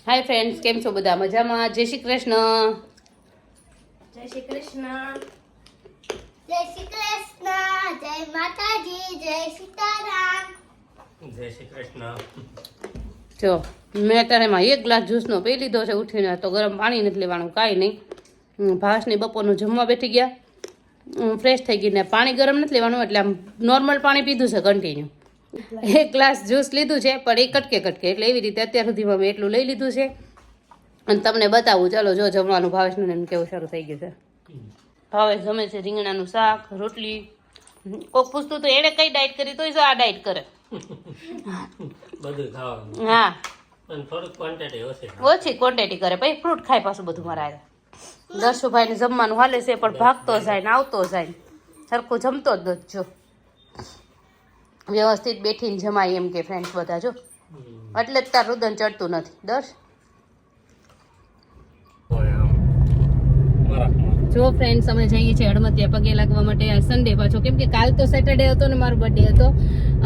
Hi friends, કેમ છો બધા? મજામાં? જય શ્રી કૃષ્ણ. જય શ્રી કૃષ્ણ. જય શ્રી કૃષ્ણ. જય માતાજી. જય સીતારામ. જય શ્રી કૃષ્ણ. જો મેં અત્યારે એમાં 1 ગ્લાસ જ્યુસનો પી લીધો છે ઉઠીને. તો ગરમ પાણી નથી લેવાનું, કાંઈ નહીં. ભાસની બપોરનું જમવા બેઠી ગયા, ફ્રેશ થઈ ગઈ ને પાણી ગરમ નથી લેવાનું, એટલે આમ નોર્મલ પાણી પીધું છે કન્ટિન્યુ. 1 ગ્લાસ જ્યુસ લીધું છે, પણ એ કટકે એટલે એવી રીતે અત્યાર સુધીમાં મેં એટલું લઈ લીધું છે. અને તમને બતાવું, ચાલો જો જમવાનું ભાવેશનું એમ કેવું શરૂ થઈ ગયું છે. ભાવેશ જમે છે રીંગણાનું શાક, રોટલી. કોક પૂછતું તો એણે કઈ ડાયટ કરી, તોય જો આ ડાયટ કરે. બધું ખાવાનું. હા, અને થોડુંક ક્વોન્ટિટી ઓછી ક્વોન્ટિટી કરે, પછી ફ્રૂટ ખાય પાછું બધું મારા હારે. દર્શુભાઈને જમવાનું હાલે છે, પણ ભાગતો જાય ને આવતો જાય, સરખું જમતો જ નથી. જો વ્યવસ્થિત બેઠીને જમાય એમ કે ફ્રેન્ડ્સ બધા, જો એટલે જ તાર રુદન ચડતું નથી. દર્શ જો ફ્રેન્ડ્સ, અમે જઈએ છીએ હળમતિયા પગે લાગવા માટે. આ સન્ડે પાછો, કેમ કે કાલ તો સેટરડે હતો ને મારો બર્થડે હતો,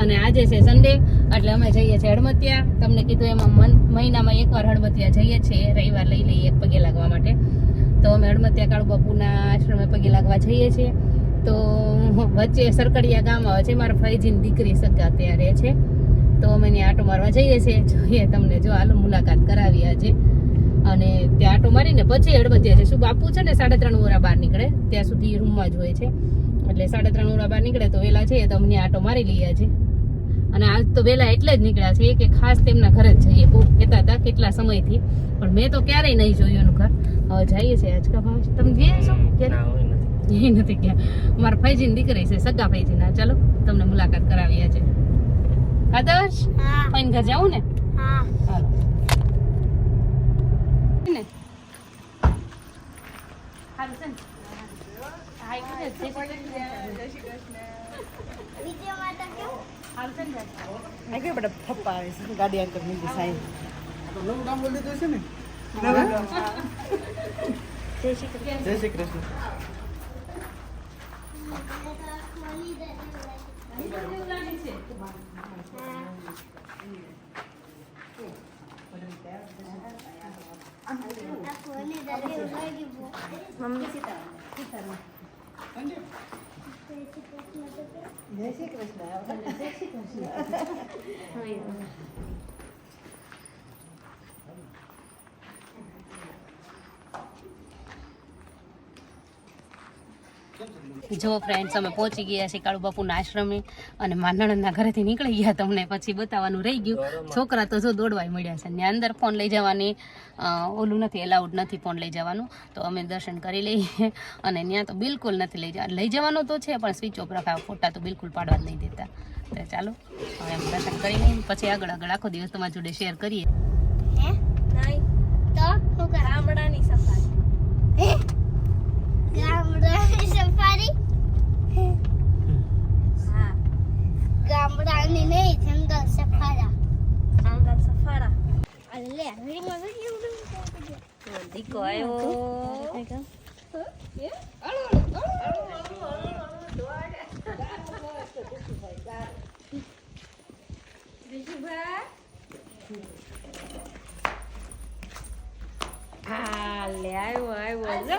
અને આજે છે સન્ડે, એટલે અમે જઈએ છીએ હળમતિયા. તમને કીધું એમાં મહિનામાં એકવાર હળમતિયા જઈએ છીએ, રવિવાર લઈ લઈએ પગે લાગવા માટે. તો અમે હળમતિયા કાળુ બાપુના આશ્રમે પગે લાગવા જઈએ છીએ. તો વચ્ચે સરકડિયા ગામ આવે છે, મારા ફૈજીની દીકરી સગા ત્યાં રહે છે, તો અમે ત્યાં આટો મારવા જઈએ છીએ. જોઈએ તમને, જો હાલો મુલાકાત કરાવી આજે. અને ત્યાં આટો મારીને પછી હળમતિયા છે. શું બાપુ છે ને 3:30 ઓરા બહાર નીકળે, ત્યાં સુધી રૂમમાં જ હોય છે, એટલે 3:30 ઓરા બહાર નીકળે તો વહેલા છે તો અમને આટો મારી લઈએ છે. અને આજ તો વહેલા એટલે જ નીકળ્યા છે કે ખાસ તેમના ઘરે જ જઈએ. બહુ કહેતા હતા કેટલા સમયથી, પણ મેં તો ક્યારેય નહીં જોયું એનું ઘર. હવે જઈએ છીએ આજકા ભાવ. તમે ગયા છો ક્યારે? એ નથી ગયા. મારા ફૈજીની દીકરી છે, સગા ફૈજીના. ચાલો તમને મુલાકાત કરાવી આજે. આદર્શ ફૈન ઘર જાવું ને? હા. હાલો ને. હાલ છે ને. હાય કરે જય શ્રી કૃષ્ણ. વિજય માતા કેવું? હાલ છે ને. આ કે બડા થપ્પા આવે છે ગાડી આગળ નીકળી સાઈ નવું નામ બોલી દીધું છે ને. જય શ્રી કૃષ્ણ. જય શ્રી કૃષ્ણ. મમ્મી જય શ્રી કૃષ્ણ. જો ફ્રેન્ડ્સ, અમે પહોંચી ગયા છીએ કાળુ બાપુના આશ્રમે, અને માનણના ઘરેથી નીકળી ગયા. તમને પછી બતાવવાનું રહી ગયું. છોકરા તો જો દોડવાય મળ્યા છે ને. અંદર ફોન લઈ જવાની ઓલું નથી, એલાઉડ નથી ફોન લઈ જવાનું. તો અમે દર્શન કરી લઈએ, અને ત્યાં તો બિલકુલ નથી લઈ જવાનું તો છે, પણ સ્વિચ ઓફ રખાવ, ફોટા તો બિલકુલ પાડવા જ નહીં દેતા. તો ચાલો હવે અમે દર્શન કરી લઈએ, પછી આગળ આખો દિવસ તમારી જોડે શેર કરીએ. હે નહીં તો હું ગામડાની સફારી. હે ગામડાની સફારી? હા, ગામડાની નહીં, જંગલ સફારા. જંગલ સફારા. અલે હરી મજા કેવું દીકો આવ્યો. હા લે આવ્યો જો.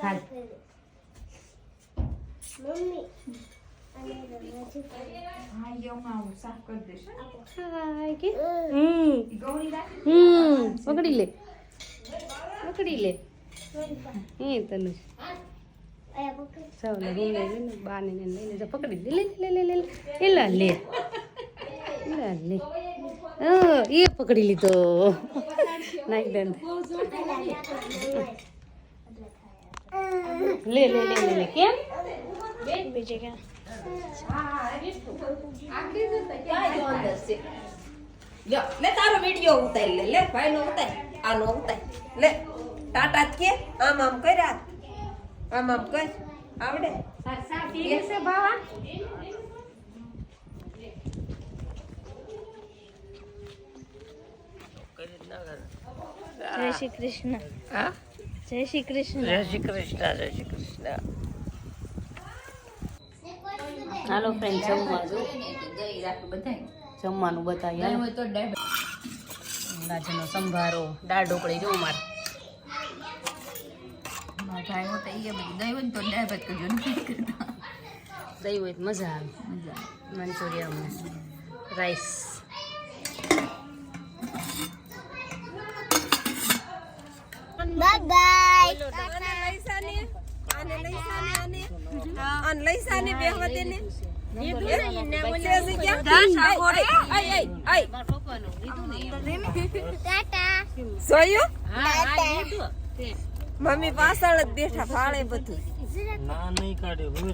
હાલ. મમ્મી પકડી લે, પકડી લે. એ તને ચાલો રૂમ લઈ લે ને, બાને લઈ લે, પકડી લે, લે લે લે લે, એલા લે, એલા લે. એ પકડી લીધો. નાખ દે. લે લે લે લે લે. કેમ બીજે ક્યાં? લે તારો વિડિયો ઉતારી લે. લે ભાઈ નો ઉતાર, આનો ઉતાર. લે ટાટા કે આમ આમ કર્યા, આમ આમ કર. આવડે? છે બાવા? જય શ્રી કૃષ્ણ. હા જય જય શ્રી કૃષ્ણ. જય શ્રી કૃષ્ણ, જય શ્રી કૃષ્ણ. હાલો ફ્રેન્ડ જમવા જો જમવાનું બતાવ્યા રાજનો સંભારો દાળ ઢોકળી જો મારે દહીં હોય તો મજા આવે Manchurian rice bye bye. Tata. Mummy પાછળ જ બેઠા ફાળે બધું ના નહીં કાઢ્યું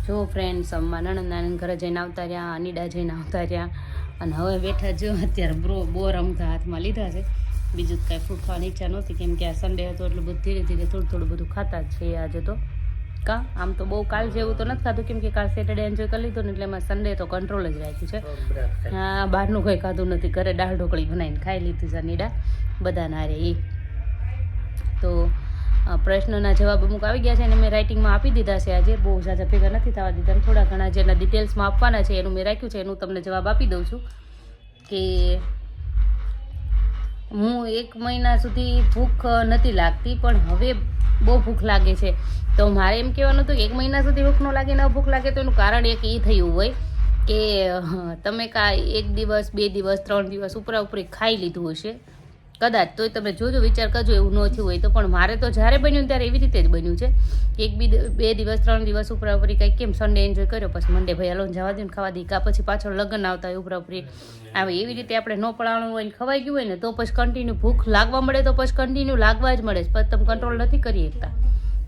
જો ફ્રેન્ડ્સ અમારા નણંદ નાનંદ ઘરે જઈને આવતા રહ્યા અનિડા જઈને આવતા રહ્યા અને હવે બેઠા જો અત્યારે બોર અમથા હાથમાં લીધા છે બીજું કાંઈ ફ્રૂટ ખાવાની ઈચ્છા નહોતી કેમ કે આ સન્ડે હતો એટલે બધું ધીરે ધીરે થોડું થોડું બધું ખાતા જ છે આજે તો આમ તો બહુ કાલ જેવું તો નથી ખાધું કેમ કે કાલ સેટરડે એન્જોય કરી લીધું ને એટલે એમાં સન્ડે તો કંટ્રોલ જ રાખ્યું છે હા બહારનું કંઈ ખાધું નથી ઘરે દાળ ઢોકળી બનાવીને ખાઈ લીધી છે અનિડા બધાના હારે એ તો પ્રશ્નોના જવાબ અમુક આવી ગયા છે અને મેં રાઇટિંગમાં આપી દીધા છે આજે બહુ ઝાઝા ભેગા નથી થવા દીધા થોડા ઘણા જેના ડિટેલ્સમાં આપવાના છે એનું મેં રાખ્યું છે એનું તમને જવાબ આપી દઉં છું કે હું 1 મહિના સુધી ભૂખ નથી લાગતી પણ હવે બહુ ભૂખ લાગે છે તો મારે એમ કહેવાનું હતું 1 મહિના સુધી ભૂખ ન લાગે ન ભૂખ લાગે તો એનું કારણ એક એ થયું હોય કે તમે કાંઈ 1 દિવસ 2 દિવસ 3 દિવસ ઉપરા ઉપરી ખાઈ લીધું હશે કદાચ તોય તમે જોજો વિચાર કરજો એવું ન થયું હોય તો પણ મારે તો જ્યારે બન્યું ત્યારે એવી રીતે જ બન્યું છે 1-2 દિવસ 3 દિવસ ઉપરા ઉપરી કંઈક કેમ સન્ડે એન્જોય કર્યો પછી મંડે ભાઈ હલોને જવા દે ને ખાવા દે કાં પછી પાછળ લગ્ન આવતા હોય ઉપરા ઉપરી આવે એવી રીતે આપણે ન પડાવવાનું હોય ને ખવાઈ ગયું હોય ને તો પછી કન્ટિન્યુ ભૂખ લાગવા મળે તો પછી કન્ટિન્યુ લાગવા જ મળે પછી તમે કંટ્રોલ નથી કરી શકતા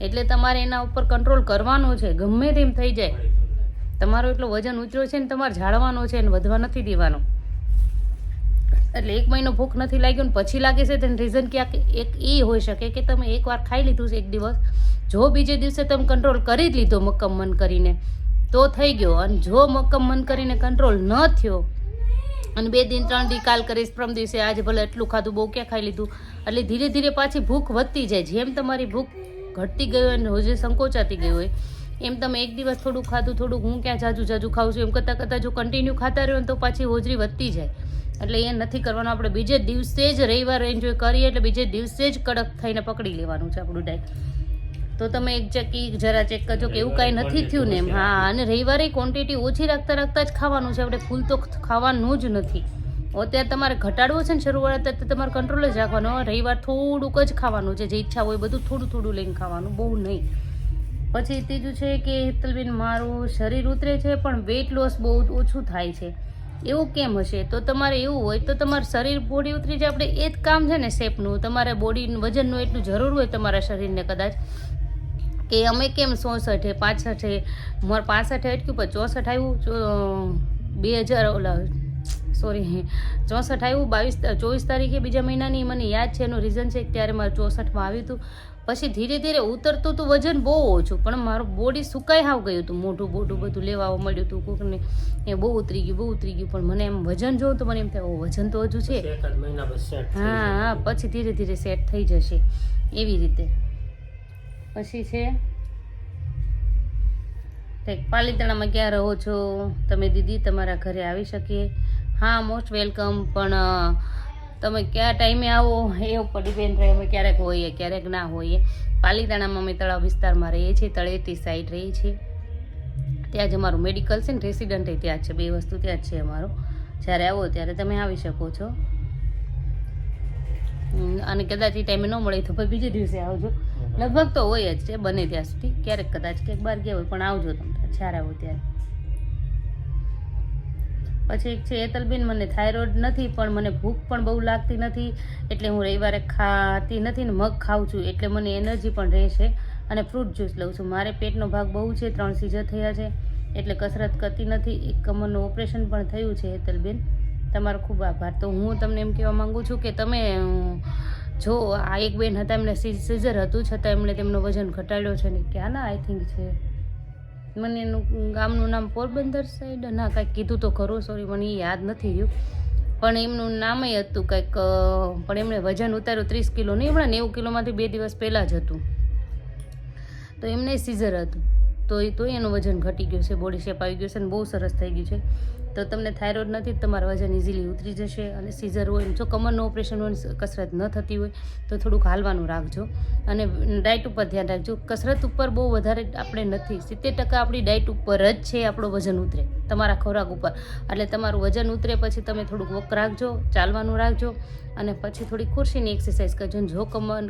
એટલે તમારે એના ઉપર કંટ્રોલ કરવાનો છે ગમે તેમ થઈ જાય તમારો એટલો વજન ઉતર્યો છે ને તમારે જાળવાનો છે ને વધવા નથી દેવાનો એટલે 1 મહિનો ભૂખ નથી લાગ્યો ને પછી લાગે છે તેનું રીઝન ક્યાંક એક એ હોઈ શકે કે તમે એકવાર ખાઈ લીધું છે 1 દિવસ જો બીજે દિવસે તમે કંટ્રોલ કરી જ લીધો મક્કમ મન કરીને તો થઈ ગયો અને જો મક્કમ મન કરીને કંટ્રોલ ન થયો અને 2 દિન 3 દી કાલ કરીશ પ્રમ દિવસે આજે ભલે એટલું ખાધું બહુ ક્યાં ખાઈ લીધું એટલે ધીરે ધીરે પાછી ભૂખ વધતી જાય જેમ તમારી ભૂખ ઘટતી ગઈ હોય અને રોજે સંકોચાતી ગઈ હોય એમ તમે 1 દિવસ થોડું ખાધું થોડુંક હું ક્યાં જાજુ ખાઉં છું એમ કરતાં જો કન્ટિન્યુ ખાતા રહ્યો ને તો પાછી હોજરી વધતી જાય એટલે એ નથી કરવાનું આપણે બીજે દિવસે જ રવિવાર એન્જોય કરીએ એટલે બીજે દિવસે જ કડક થઈને પકડી લેવાનું છે આપણું ડાયટ તો તમે એક જરા ચેક કરજો કે એવું કાંઈ નથી થયું ને એમ હા અને રવિવારે ક્વોન્ટિટી ઓછી રાખતા જ ખાવાનું છે આપણે ફૂલ તો ખાવાનું જ નથી અત્યારે તમારે ઘટાડવું છે ને શરૂઆત તમારે કંટ્રોલ જ રાખવાનો રવિવાર થોડુંક જ ખાવાનું છે જે ઈચ્છા હોય બધું થોડું લઈને ખાવાનું બહુ નહીં પછી ત્રીજું છે કે હેતલબેન મારું શરીર ઉતરે છે પણ વેઇટ લોસ બહુ ઓછું થાય છે એવું કેમ હશે તો તમારે એવું હોય તો તમારું શરીર બોડી ઉતરી જાય આપણે એ જ કામ છે ને શેપનું તમારે બોડીનું વજનનું એટલું જરૂર હોય તમારા શરીરને કદાચ કે અમે કેમ 64 65 મારે 65 અટક્યું પણ 64 આવ્યું 64 આવ્યું 24 તારીખે બીજા મહિનાની મને યાદ છે એનું રીઝન છે કે ત્યારે મારે 64માં આવ્યું હતું પછી ધીરે ધીરે ઉતરતું હતું વજન બહુ ઓછું પણ મારું બોડી સુકાઈ હાવ ગયું હતું મોઢું બોઢું બધું લેવા મળ્યું હતું કોકને એ બહુ ઉતરી ગયું પણ મને એમ વજન જોઉં તો મને એમ થાય વજન તો હજુ છે હા પછી ધીરે ધીરે સેટ થઈ જશે એવી રીતે પછી છે કંઈક પાલીતાણામાં ક્યાં રહો છો તમે દીદી તમારા ઘરે આવી શકીએ હા મોસ્ટ વેલકમ પણ તમે કયા ટાઈમે આવો એ ઉપર ડિપેન્ડ રહે અમે ક્યારેક હોઈએ ક્યારેક ના હોઈએ પાલીતાણામાં અમે તળાવ વિસ્તારમાં રહીએ છીએ તળેટી સાઈડ રહીએ છીએ ત્યાં જ અમારું મેડિકલ છે ને રેસિડન્ટ ત્યાં જ છે 2 વસ્તુ ત્યાં જ છે અમારું જ્યારે આવો ત્યારે તમે આવી શકો છો અને કદાચ એ ટાઈમે ન મળે તો પછી બીજે દિવસે આવજો લગભગ તો હોય જ છે બને ત્યાં સુધી ક્યારેક કદાચ ક્યાંક બહાર ગયા હોય પણ આવજો તમે જ્યારે આવો ત્યારે પછી એક છે હેતલબેન મને થાઇરોઇડ નથી પણ મને ભૂખ પણ બહુ લાગતી નથી એટલે હું રવિવારે ખાતી નથી ને મગ ખાઉં છું એટલે મને એનર્જી પણ રહેશે અને ફ્રૂટ જ્યુસ લઉં છું મારે પેટનો ભાગ બહુ છે 3 સીઝર થયા છે એટલે કસરત કરતી નથી એક કમરનું ઓપરેશન પણ થયું છે હેતલબેન તમારો ખૂબ આભાર તો હું તમને એમ કહેવા માગું છું કે તમે જો આ એક બેન હતા એમને સીઝર હતું છતાં એમણે તેમનો વજન ઘટાડ્યો છે ને ક્યાંના આઈ થિંક છે મને એનું ગામનું નામ પોરબંદર સાઈડ ના કાંઈક કીધું તો ખરું સોરી મને એ યાદ નથી રહ્યું પણ એમનું નામય હતું કંઈક, પણ એમણે વજન ઉતાર્યું 30 કિલો નહીં, હમણાં 90 કિલોમાંથી 2 દિવસ પહેલાં જ હતું. તો એમને સીઝર હતું, તોય એનું વજન ઘટી ગયું છે, બોડી શેપ આવી ગયું છે અને બહુ સરસ થઈ ગયું છે. તો તમને થાઇરોઇડ નથી, તમારું વજન ઇઝીલી ઉતરી જશે. અને સીઝર હોય, જો કમરનું ઓપરેશન હોય, કસરત ન થતી હોય તો થોડુંક હાલવાનું રાખજો અને ડાયટ ઉપર ધ્યાન રાખજો. કસરત ઉપર બહુ વધારે આપણે નથી, 70% આપણી ડાયટ ઉપર જ છે આપણું વજન ઉતરે, તમારા ખોરાક ઉપર. એટલે તમારું વજન ઉતરે પછી તમે થોડુંક વોક રાખજો, ચાલવાનું રાખજો અને પછી થોડી ખુરશીની એક્સરસાઇઝ કરજો. જો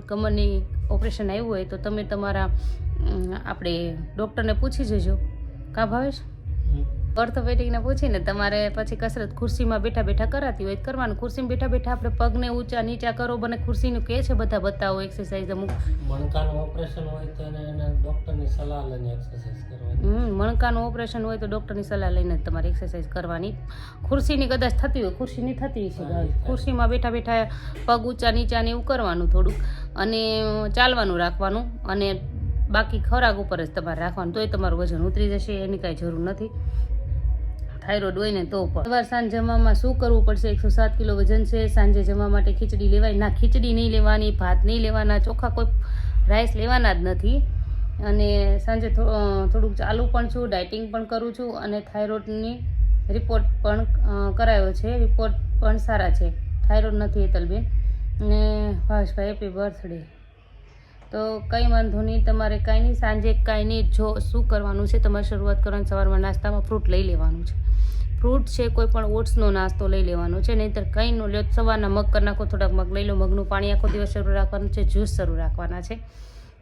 કમરની ઓપરેશન આવ્યું હોય તો તમે તમારા આપણે ડૉક્ટરને પૂછી જજો, કાં ભાવેશ, ઓર્થોપેડિકને પૂછીને તમારે પછી કસરત ખુરશીમાં બેઠા બેઠા કરાતી હોય કરવાનું. ખુરશીમાં બેઠા બેઠા આપણે પગને ઊંચા નીચા કરો, બને ખુરશીનું કહે છે બધા બતાવો એક્સરસાઇઝ અમુક. મણકાનું ઓપરેશન હોય તો એને ડૉક્ટરની સલાહ લઈને એક્સરસાઇઝ કરવાની. મણકાનું ઓપરેશન હોય તો ડૉક્ટરની સલાહ લઈને જ તમારે એક્સરસાઇઝ કરવાની. ખુરશીની કદાચ થતી હોય, ખુરશીની થતી છે, ખુરશીમાં બેઠા બેઠા પગ ઊંચા નીચા ને એવું કરવાનું થોડુંક, અને ચાલવાનું રાખવાનું, અને બાકી ખોરાક ઉપર જ તમારે રાખવાનું. તોય તમારું વજન ઉતરી જશે, એની કાંઈ જરૂર નથી થાઇરોઇડ હોય ને તો. પણ સવાર સાંજ જમવામાં શું કરવું પડશે? 107 કિલો વજન છે, સાંજે જમવા માટે ખીચડી લેવાય ના, ખીચડી નહીં લેવાની, ભાત નહીં લેવાના, ચોખા કોઈ રાઈસ લેવાના જ નથી. અને સાંજે થોડુંક ચાલુ પણ છું, ડાયટિંગ પણ કરું છું અને થાઇરોઇડની રિપોર્ટ પણ કરાયો છે, રિપોર્ટ પણ સારા છે, થાઇરોઇડ નથી હેતલબેન. અને ભાવેશભાઈ હેપી બર્થડે. તો કંઈ વાંધો નહીં, તમારે કાંઈ નહીં, સાંજે કાંઈ નહીં. જો શું કરવાનું છે, તમારે શરૂઆત કરવાની સવારમાં નાસ્તામાં ફ્રૂટ લઈ લેવાનું છે. ફ્રૂટ છે, કોઈ પણ ઓટ્સનો નાસ્તો લઈ લેવાનો છે, નહીંતર કંઈ ન લો. સવારના મગ કરી નાખો, થોડાક મગ લઈ લો, મગનું પાણી આખો દિવસ શરૂ રાખવાનું છે, જ્યુસ શરૂ રાખવાના છે.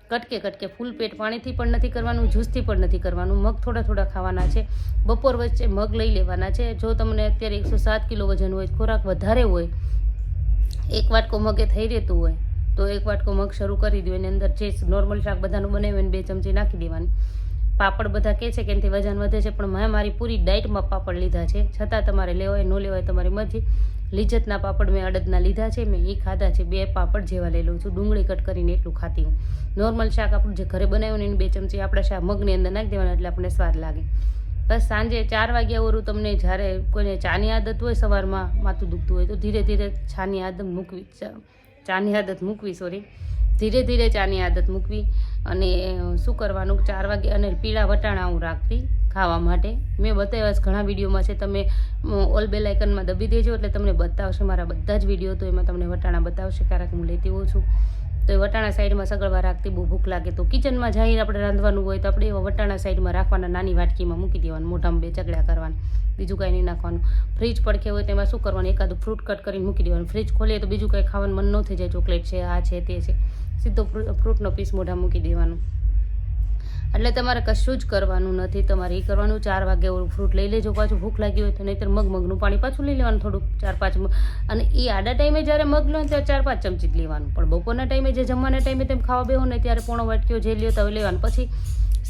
કટકે ફૂલ પેટ પાણીથી પણ નથી કરવાનું, જ્યુસથી પણ નથી કરવાનું. મગ થોડા થોડા ખાવાના છે. બપોર વચ્ચે મગ લઈ લેવાના છે. જો તમને અત્યારે 107 કિલો વજન હોય, ખોરાક વધારે હોય, એક વાટકો મગે થઈ રહેતું હોય તો એક વાટકો મગ શરૂ કરી દો. એની અંદર જે નોર્મલ શાક બધાનું બનાવ્યું 2 ચમચી નાખી દેવાની. પાપડ બધા કહે છે કે એનાથી વજન વધે છે, પણ મેં મારી પૂરી ડાયટમાં પાપડ લીધા છે, છતાં તમારે લેવાય ન લેવાય તમારી મરજી. લિજ્જતના પાપડ મેં અડદના લીધા છે, મેં એ ખાધા છે, 2 પાપડ જેવા લઈ લઉં છું. ડુંગળી કટ કરીને એટલું ખાતી હું. નોર્મલ શાક આપણું જે ઘરે બનાવ્યું ને એની 2 ચમચી આપણા શાક મગની અંદર નાખી દેવાના, એટલે આપણને સ્વાદ લાગે. બસ સાંજે 4 વાગ્યા વરું તમને જ્યારે કોઈને ચાની આદત હોય, સવારમાં માથું દુખતું હોય તો ધીરે ધીરે ચાની આદત મૂકવી, ધીરે ધીરે ચાની આદત મૂકવી. અને શું કરવાનું, 4 વાગે, અને પીળા વટાણા હું રાખતી ખાવા માટે. મેં બતાવ્યા ઘણા વિડીયોમાં છે, તમે ઓલ બેલ આઇકનમાં દબી દેજો એટલે તમને બતાવશે મારા બધા જ વિડીયો. તો એમાં તમને વટાણા બતાવશે, કારણ કે હું લેતી હોઉં છું. તો એ વટાણા સાઈડમાં સગળવા રાખતી. બહુ ભૂખ લાગે તો કિચનમાં જઈને આપણે રાંધવાનું હોય તો આપણે એવા વટાણા સાઈડમાં રાખવાના, નાની વાટકીમાં મૂકી દેવાનું, મોઢામાં 2 ચકડા કરવાના, બીજું કાંઈ નહીં નાખવાનું. ફ્રીજ પડખે હોય તો એમાં શું કરવાનું, એકાદું ફ્રૂટ કટ કરીને મૂકી દેવાનું. ફ્રીજ ખોલીએ તો બીજું કાંઈ ખાવાનું મન ન થઈ જાય, ચોકલેટ છે, આ છે, તે છે, સીધો ફ્રૂટનો પીસ મોઢા મૂકી દેવાનું. એટલે તમારે કશું જ કરવાનું નથી. તમારે એ કરવાનું 4 વાગે ફ્રૂટ લઈ લેજો, પાછું ભૂખ લાગી હોય તો, નહીંતર મગનું પાણી પાછું લઈ લેવાનું થોડુંક, 4-5. અને એ આડા ટાઈમે જ્યારે મગ લો ને ત્યારે 4-5 ચમચી જ લેવાનું. પણ બપોરના ટાઈમે જે જમવાના ટાઈમે તેમ ખાવા બેહો ને ત્યારે પોણો વાટક્યો જે લ્યો તો લેવાનું. પછી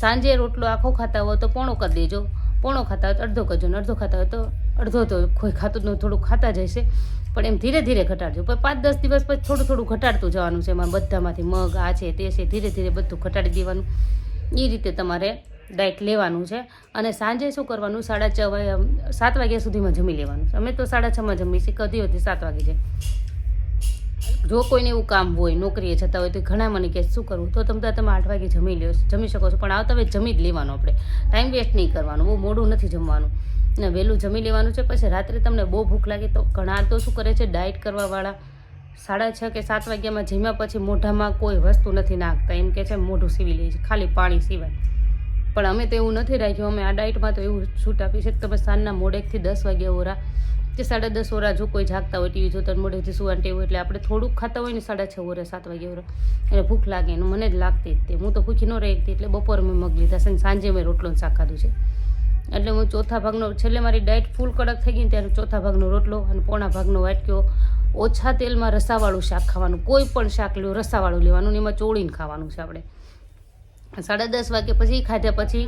સાંજે રોટલો આખો ખાતા હોય તો પોણો કરી દેજો, પોણો ખાતા હોય તો અડધો કરજો, ને અડધો ખાતા હોય તો અડધો. તો કોઈ ખાતું જ થોડુંક ખાતા જશે, પણ એમ ધીરે ધીરે ઘટાડજો. પછી 5-10 દિવસ પછી થોડું થોડું ઘટાડતું જવાનું છે. એમાં બધામાંથી મગ આ છે તે છે, ધીરે ધીરે બધું ઘટાડી દેવાનું. એ રીતે તમારે ડાયટ લેવાનું છે. અને સાંજે શું કરવાનું, 7 વાગ્યા સુધીમાં જમી લેવાનું. અમે તો 6:30 જમી છીએ, કદી હતી 7 વાગે છે. જો કોઈને એવું કામ હોય, નોકરીએ જતા હોય તો ઘણા મને કહે શું કરવું, તો તમે 8 વાગે જમી શકો છો. પણ આવતા હવે જમી જ લેવાનું, આપણે ટાઈમ વેસ્ટ નહીં કરવાનું, બહુ મોડું નથી જમવાનું, ને વહેલું જમી લેવાનું છે. પછી રાત્રે તમને બહુ ભૂખ લાગે તો ઘણા તો શું કરે છે, ડાયટ કરવાવાળા 6:30 કે 7 વાગ્યામાં જમ્યા પછી મોઢામાં કોઈ વસ્તુ નથી નાખતા, એમ કે છે મોઢું સીવી લે છે ખાલી પાણી સિવાય. પણ અમે તો એવું નથી રાખ્યું. અમે આ ડાયટમાં તો એવું છૂટ આપી છે કે તમે સાંજના મોડેકથી 10 વાગ્યા ઓરા કે 10:30 ઓરા, જો કોઈ જાગતા હોય ટીવી જોતા મોડેથી સુવાનું ટેવ હોય, એટલે આપણે થોડુંક ખાતા હોય ને 6:30 ઓરા 7 વાગ્યા ઓરા, અને ભૂખ લાગે એને, મને જ લાગતી જ તે. હું તો ભૂખી ન રહી હતી, એટલે બપોરે મેં મગ લીધા છે, સાંજે મેં રોટલો શાક ખાધું છે. એટલે હું ચોથા ભાગનો, છેલ્લે મારી ડાયટ ફૂલ કડક થઈ ગઈ ત્યારે ચોથા ભાગનો રોટલો અને પોણા ભાગનો વાટક્યો ઓછા તેલમાં રસાવાળું શાક ખાવાનું. કોઈ પણ શાક લો રસાવાળું લેવાનું ને એમાં ચોળીને ખાવાનું છે. આપણે 10:30 વાગે પછી ખાધા પછી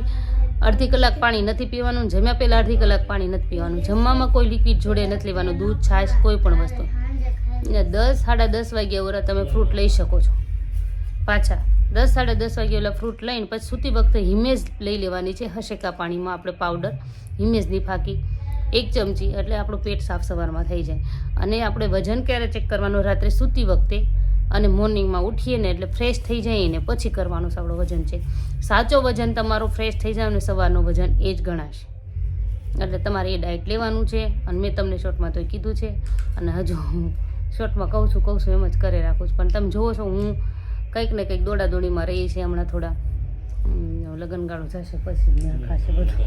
અડધી કલાક પાણી નથી પીવાનું, જમ્યા પહેલાં અડધી કલાક પાણી નથી પીવાનું. જમવામાં કોઈ લિક્વિડ જોડે નથી લેવાનું, દૂધ, છાશ, કોઈ પણ વસ્તુ. 10-10:30 વાગ્યા ઓરા તમે ફ્રૂટ લઈ શકો છો. પાછા 10-10:30 વાગ્યા ઓલા ફ્રૂટ લઈને પછી સૂતી વખતે હિમેજ લઈ લેવાની છે, હશેકા પાણીમાં આપણે પાવડર, હિમેજની ફાકી. 1 ચમચી, એટલે આપણું પેટ સાફ સવારમાં થઈ જાય. અને આપણે વજન ક્યારે ચેક કરવાનું? રાત્રે સૂતી વખતે અને મોર્નિંગમાં ઉઠીએ ને એટલે ફ્રેશ થઈ જઈએ ને પછી કરવાનું છે આપણું વજન ચેક. સાચો વજન તમારું ફ્રેશ થઈ જાય ને સવારનું વજન એ જ ગણાશે. એટલે તમારે એ ડાયટ લેવાનું છે. અને મેં તમને શોર્ટમાં તો કીધું છે, અને હજુ હું શોર્ટમાં કહું છું એમ જ કરે રાખું છું. પણ તમે જુઓ છો હું કંઈક ને કંઈક દોડાદોડીમાં રહીએ છીએ. હમણાં થોડા લગ્નગાળું જશે પછી ખાશે બધું.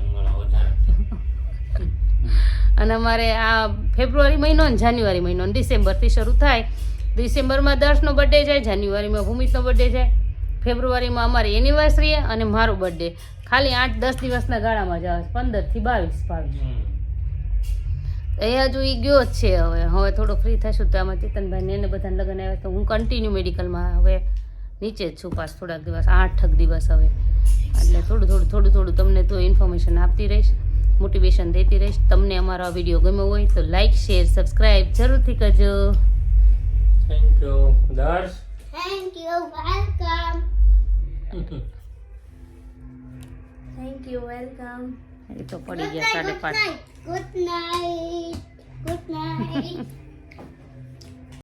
અને અમારે આ ફેબ્રુઆરી મહિનો ને જાન્યુઆરી મહિનો ને ડિસેમ્બરથી શરૂ થાય. ડિસેમ્બરમાં દર્શનો બર્થડે જાય, જાન્યુઆરીમાં ભૂમિતનો બર્થડે જાય, ફેબ્રુઆરીમાં અમારી એનિવર્સરી અને મારો બર્થડે. ખાલી 8-10 દિવસના ગાળામાં જ આવે, 15 થી 22. એ હજુ એ ગયો જ છે. હવે થોડો ફ્રી થશું તો આમાં ચેતનભાઈને એને બધાને લગ્ન આવ્યા તો હું કન્ટિન્યુ મેડિકલમાં હવે નીચે જ છું પાછ થોડાક દિવસ, 8 દિવસ હવે. એટલે થોડું તમને તો ઇન્ફોર્મેશન આપતી રહીશ, મોટિવેશન દેતી રહીશ. તમને અમારો આ વિડીયો ગમ્યો હોય તો લાઈક, શેર, સબસ્ક્રાઈબ જરૂરથી કરજો. થેન્ક યુ દર્શ. Thank you. Welcome. Thank you. Welcome. એ તો પડી ગયા 5:30. Good night. Good night.